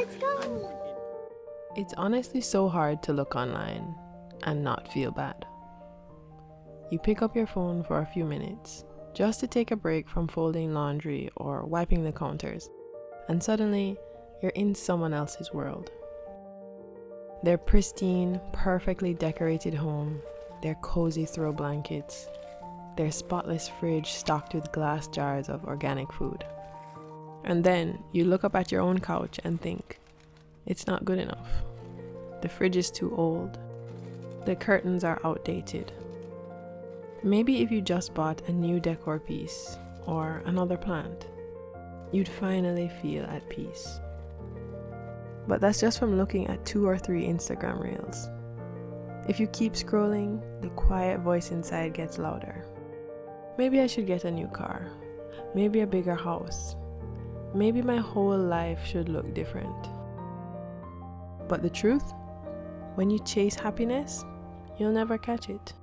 Let's go! It's honestly so hard to look online and not feel bad. You pick up your phone for a few minutes just to take a break from folding laundry or wiping the counters, and suddenly you're in someone else's world. Their pristine, perfectly decorated home, their cozy throw blankets, their spotless fridge stocked with glass jars of organic food. And then you look up at your own couch and think, it's not good enough. The fridge is too old. The curtains are outdated. Maybe if you just bought a new decor piece or another plant, you'd finally feel at peace. But that's just from looking at 2 or 3 Instagram reels. If you keep scrolling, the quiet voice inside gets louder. Maybe I should get a new car. Maybe a bigger house. Maybe my whole life should look different. But the truth? When you chase happiness, you'll never catch it.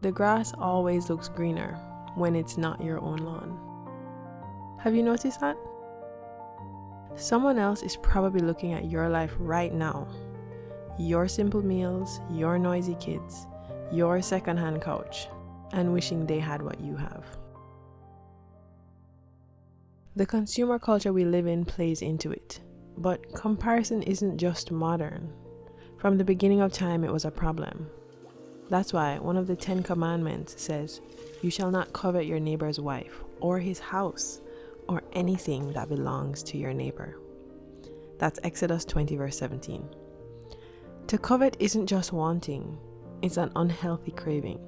The grass always looks greener when it's not your own lawn. Have you noticed that? Someone else is probably looking at your life right now. Your simple meals, your noisy kids, your secondhand couch, and wishing they had what you have. The consumer culture we live in plays into it, but comparison isn't just modern. From the beginning of time, it was a problem. That's why one of the 10 commandments says, "You shall not covet your neighbor's wife, or his house, or anything that belongs to your neighbor." That's Exodus 20 verse 17. To covet isn't just wanting, it's an unhealthy craving.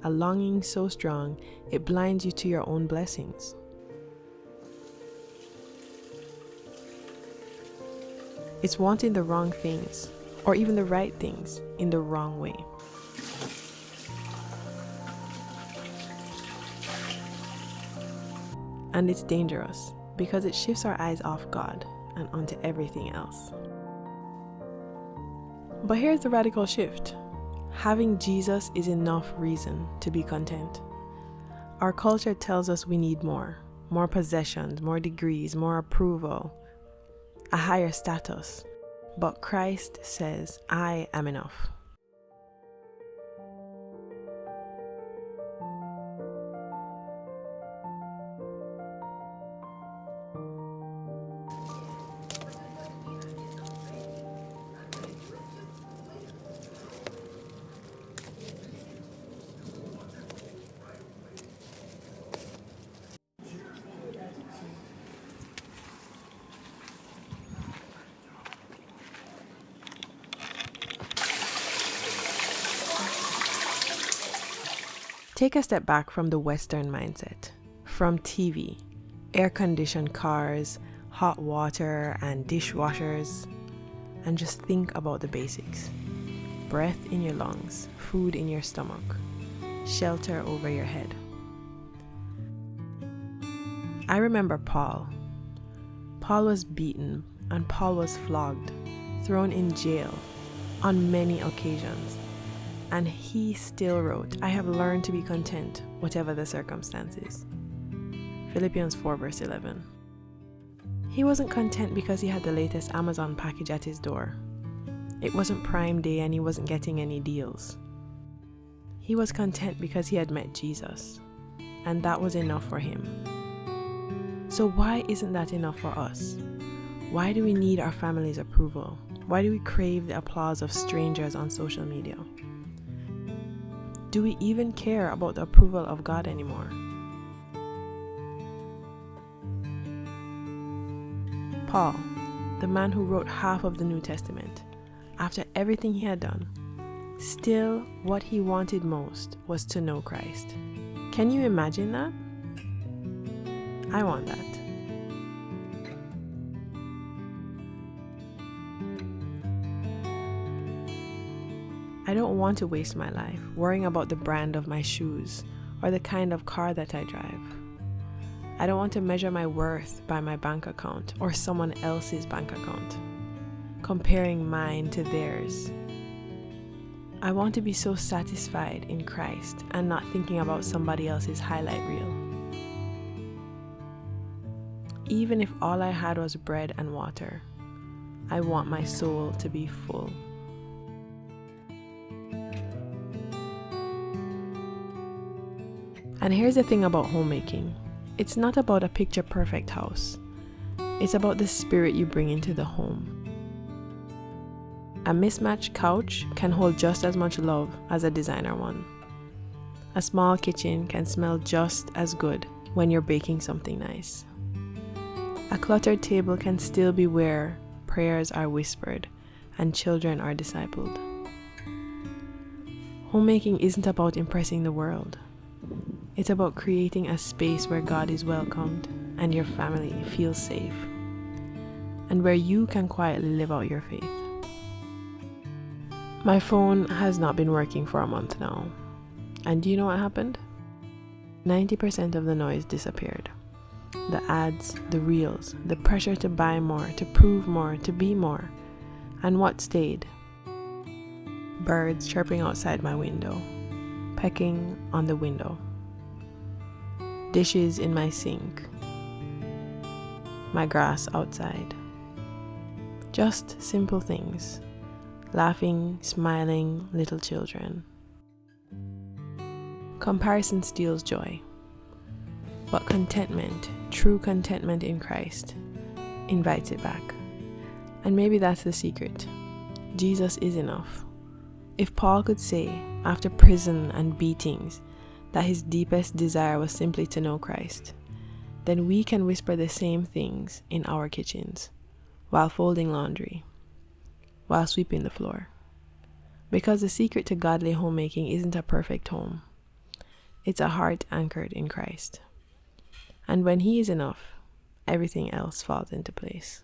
A longing so strong, it blinds you to your own blessings. It's wanting the wrong things, or even the right things, in the wrong way. And it's dangerous because it shifts our eyes off God and onto everything else. But here's the radical shift. Having Jesus is enough reason to be content. Our culture tells us we need more possessions, more degrees, more approval, a higher status. But Christ says, "I am enough." Take a step back from the Western mindset, from TV, air-conditioned cars, hot water, and dishwashers, and just think about the basics. Breath in your lungs, food in your stomach, shelter over your head. I remember Paul. Paul was beaten and Paul was flogged, thrown in jail on many occasions. And he still wrote, "I have learned to be content, whatever the circumstances." Philippians 4 verse 11. He wasn't content because he had the latest Amazon package at his door. It wasn't Prime Day and he wasn't getting any deals. He was content because he had met Jesus, and that was enough for him. So why isn't that enough for us? Why do we need our family's approval? Why do we crave the applause of strangers on social media? Do we even care about the approval of God anymore? Paul, the man who wrote half of the New Testament, after everything he had done, still what he wanted most was to know Christ. Can you imagine that? I want that. I don't want to waste my life worrying about the brand of my shoes or the kind of car that I drive. I don't want to measure my worth by my bank account or someone else's bank account, comparing mine to theirs. I want to be so satisfied in Christ and not thinking about somebody else's highlight reel. Even if all I had was bread and water, I want my soul to be full. And here's the thing about homemaking. It's not about a picture-perfect house. It's about the spirit you bring into the home. A mismatched couch can hold just as much love as a designer one. A small kitchen can smell just as good when you're baking something nice. A cluttered table can still be where prayers are whispered and children are discipled. Homemaking isn't about impressing the world. It's about creating a space where God is welcomed and your family feels safe, and where you can quietly live out your faith. My phone has not been working for a month now, and do you know what happened? 90% of the noise disappeared. The ads, the reels, the pressure to buy more, to prove more, to be more. And what stayed? Birds chirping outside my window, pecking on the window. Dishes in my sink, my grass outside. Just simple things, laughing, smiling little children. Comparison steals joy, but contentment, true contentment in Christ, invites it back. And maybe that's the secret. Jesus is enough. If Paul could say, after prison and beatings, that his deepest desire was simply to know Christ, then we can whisper the same things in our kitchens, while folding laundry, while sweeping the floor. Because the secret to godly homemaking isn't a perfect home. It's a heart anchored in Christ. And when He is enough, everything else falls into place.